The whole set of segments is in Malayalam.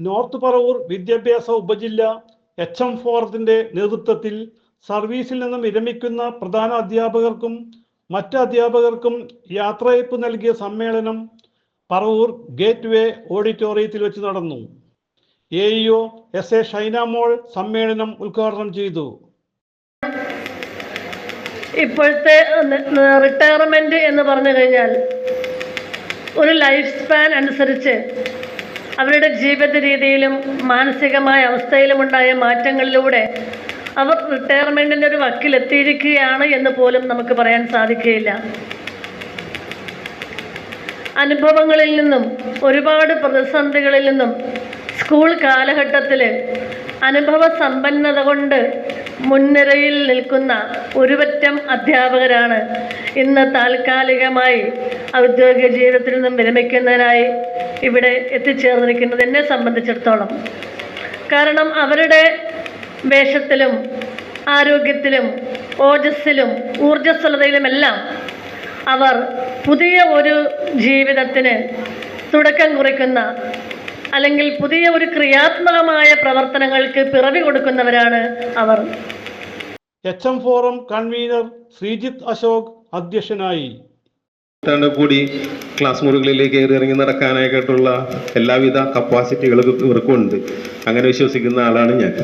നോർത്ത് പറവൂർ വിദ്യാഭ്യാസ ഉപജില്ല HM ഫോറത്തിന്റെ നേതൃത്വത്തിൽ സർവീസിൽ നിന്നും വിരമിക്കുന്ന പ്രധാന അധ്യാപകർക്കും മറ്റ് അധ്യാപകർക്കും യാത്രയയപ്പ് നൽകിയ സമ്മേളനം പറവൂർ ഗേറ്റ് വേ ഓഡിറ്റോറിയത്തിൽ വെച്ച് നടന്നു. AEO SA ഷൈനാമോൾ സമ്മേളനം ഉദ്ഘാടനം ചെയ്തു. ഇപ്പോഴത്തെ റിട്ടയർമെന്റ് എന്ന് പറഞ്ഞു കഴിഞ്ഞാൽ ഒരു ലൈഫ് സ്പാൻ അനുസരിച്ച് അവരുടെ ജീവിത രീതിയിലും മാനസികമായ അവസ്ഥയിലും ഉണ്ടായ മാറ്റങ്ങളിലൂടെ അവർ റിട്ടയർമെന്റിൻ്റെ ഒരു വക്കിലെത്തിയിരിക്കുകയാണ് എന്ന് പോലും നമുക്ക് പറയാൻ സാധിക്കുകയില്ല. അനുഭവങ്ങളിൽ നിന്നും ഒരുപാട് പ്രതിസന്ധികളിൽ നിന്നും സ്കൂൾ കാലഘട്ടത്തിൽ അനുഭവ സമ്പന്നത കൊണ്ട് മുൻനിരയിൽ നിൽക്കുന്ന ഒരുപറ്റം അധ്യാപകരാണ് ഇന്ന് താൽക്കാലികമായി ഔദ്യോഗിക ജീവിതത്തിൽ നിന്നും വിരമിക്കുന്നതിനായി ഇവിടെ എത്തിച്ചേർന്നിരിക്കുന്നത് എന്നെ സംബന്ധിച്ചിടത്തോളം. കാരണം അവരുടെ വേഷത്തിലും ആരോഗ്യത്തിലും ഓജസ്സിലും ഊർജ്ജസ്വലതയിലുമെല്ലാം അവർ പുതിയ ഒരു ജീവിതത്തിന് തുടക്കം കുറിക്കുന്ന അല്ലെങ്കിൽ പുതിയ ഒരു ക്രിയാത്മകമായ പ്രവർത്തനങ്ങൾക്ക് പിറവി കൊടുക്കുന്നവരാണ് അവർ. HM forum convener Sreejith Ashok അധ്യക്ഷനായി. കൂടി ക്ലാസ് മുറികളിലേക്ക് ഇറങ്ങി നടക്കാനായിട്ടുള്ള എല്ലാവിധ കപ്പാസിറ്റികളും ഇവർക്കുണ്ട്. അങ്ങനെ വിശ്വസിക്കുന്ന ആളാണ് ഞാൻ.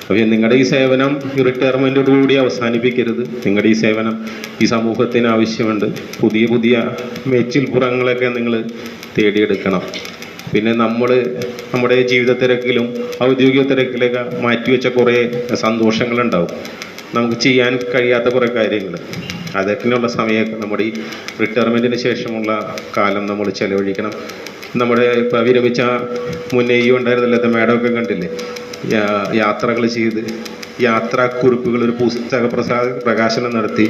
അപ്പോൾ നിങ്ങളുടെ ഈ സേവനം റിട്ടയർമെൻറ്റോടുകൂടി അവസാനിപ്പിക്കരുത്. നിങ്ങളുടെ ഈ സേവനം ഈ സമൂഹത്തിന് ആവശ്യമുണ്ട്. പുതിയ പുതിയ മേച്ചിൽപ്പുറങ്ങളൊക്കെ നിങ്ങൾ തേടിയെടുക്കണം. പിന്നെ നമ്മുടെ ജീവിത തിരക്കിലും ഔദ്യോഗിക തിരക്കിലൊക്കെ മാറ്റിവെച്ച കുറേ സന്തോഷങ്ങളുണ്ടാവും. നമുക്ക് ചെയ്യാൻ കഴിയാത്ത കുറേ കാര്യങ്ങൾ, അതൊക്കെയുള്ള സമയമൊക്കെ നമ്മുടെ ഈ റിട്ടയർമെൻറ്റിന് ശേഷമുള്ള കാലം നമ്മൾ ചെലവഴിക്കണം. നമ്മുടെ ഇപ്പോൾ വിരമിച്ച മുന്നേ ഉണ്ടായിരുന്നല്ലോ, മേഡമൊക്കെ കണ്ടില്ലേ, യാത്രകൾ ചെയ്ത് യാത്രാക്കുറിപ്പുകൾ ഒരു പുസ്തക പ്രകാശനം നടത്തി,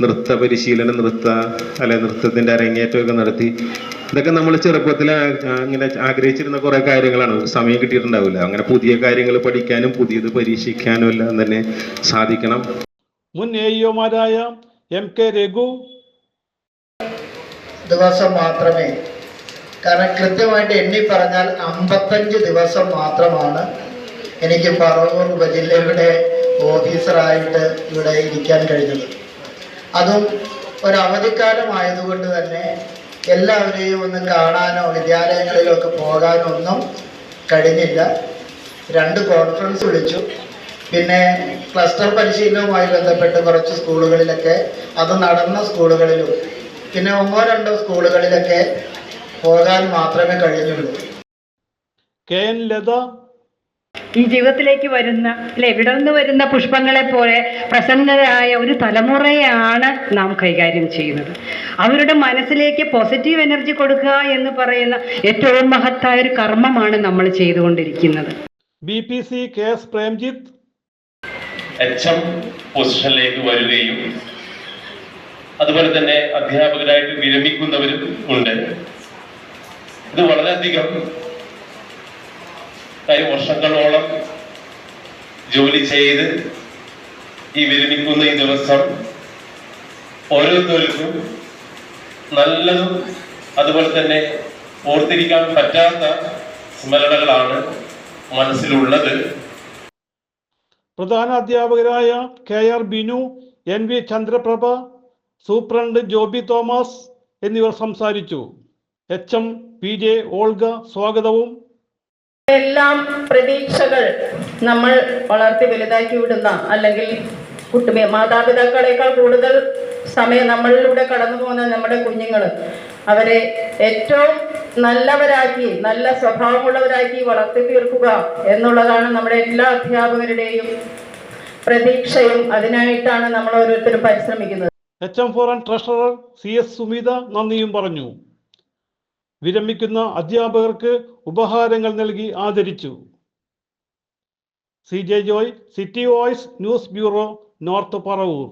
നൃത്ത പരിശീലനം, നൃത്തത്തിൻ്റെ അരങ്ങേറ്റമൊക്കെ നടത്തി. ഇതൊക്കെ നമ്മൾ ചെറുപ്പത്തിൽ ഇങ്ങനെ ആഗ്രഹിച്ചിരുന്ന കുറേ കാര്യങ്ങളാണ്. സമയം കിട്ടിയിട്ടുണ്ടാവില്ല. അങ്ങനെ പുതിയ കാര്യങ്ങൾ പഠിക്കാനും പുതിയത് പരീക്ഷിക്കാനും എല്ലാം തന്നെ സാധിക്കണം. മുൻ AEOമാരായ MK രഘു ദിവസം മാത്രമേ, കാരണം കൃത്യമായിട്ട് എണ്ണി പറഞ്ഞാൽ 55 ദിവസം മാത്രമാണ് എനിക്ക് പറവൂർ ഉപജില്ലയുടെ ഓഫീസറായിട്ട് ഇവിടെ ഇരിക്കാൻ കഴിഞ്ഞത്. അതും ഒരു അവധിക്കാലമായതുകൊണ്ട് തന്നെ എല്ലാവരെയും ഒന്ന് കാണാനോ വിദ്യാലയങ്ങളിലൊക്കെ പോകാനോ ഒന്നും കഴിഞ്ഞില്ല. 2 കോൺഫറൻസ് വിളിച്ചു. പിന്നെ ക്ലസ്റ്റർ പരിശീലനവുമായി ബന്ധപ്പെട്ട് കുറച്ച് സ്കൂളുകളിലൊക്കെ അത് നടന്ന സ്കൂളുകളിലും പിന്നെ 1-2 സ്കൂളുകളിലൊക്കെ പോകാൻ മാത്രമേ കഴിഞ്ഞുള്ളൂ. KN ലത ഈ ജീവിതത്തിലേക്ക് വരുന്ന ഇവിടെ നിന്ന് വരുന്ന പുഷ്പങ്ങളെ പോലെ പ്രസന്നരായ ഒരു തലമുറയാണ് നാം കൈകാര്യം ചെയ്യുന്നത്. അവരുടെ മനസ്സിലേക്ക് പോസിറ്റീവ് എനർജി കൊടുക്കുക എന്ന് പറയുന്ന ഏറ്റവും മഹത്തായ ഒരു കർമ്മമാണ് നമ്മൾ ചെയ്തുകൊണ്ടിരിക്കുന്നത്. BPC KS പ്രേംജിത്ത് HM പൊസിഷനിലേക്ക് വരികയും അതുപോലെ തന്നെ അധ്യാപകരായിട്ട് വിരമിക്കുന്നവരും ഉണ്ട്. ഇത് വളരെയധികം വർഷങ്ങളോളം ജോലി ചെയ്ത് ഈ വിരമിക്കുന്ന ഈ ദിവസം ഓരോരുത്തർക്കും നല്ലതും അതുപോലെ തന്നെ ഓർത്തിരിക്കാൻ പറ്റാത്ത സ്മരണകളാണ് മനസ്സിലുള്ളത്. പ്രധാന അധ്യാപകരായ KR Binu, NV Chandraprabha, superintendent Joby Thomas എന്നിവർ സംസാരിച്ചു. HM PJ ഓൾഗ സ്വാഗതവും എല്ലാം പ്രതീക്ഷകൾ നമ്മൾ വളർത്തി വലുതാക്കി വിടുന്ന, അല്ലെങ്കിൽ മാതാപിതാക്കളെക്കാൾ കൂടുതൽ സമയം നമ്മളിലൂടെ കടന്നു പോകുന്ന നമ്മുടെ കുഞ്ഞുങ്ങൾ, അവരെ ഏറ്റവും നല്ലവരാക്കി, നല്ല സ്വഭാവമുള്ളവരാക്കി വളർത്തി തീർക്കുക എന്നുള്ളതാണ് നമ്മുടെ എല്ലാ അധ്യാപകരുടെയും പ്രതീക്ഷയും. അതിനായിട്ടാണ് നമ്മൾ ഓരോരുത്തരും പരിശ്രമിക്കുന്നത്. HM forum treasurer CS Sumitha നന്ദിയും പറഞ്ഞു. വിരമിക്കുന്ന അധ്യാപകർക്ക് ഉപഹാരങ്ങൾ നൽകി ആദരിച്ചു. CJ Joy, city voice news bureau, north Paravur.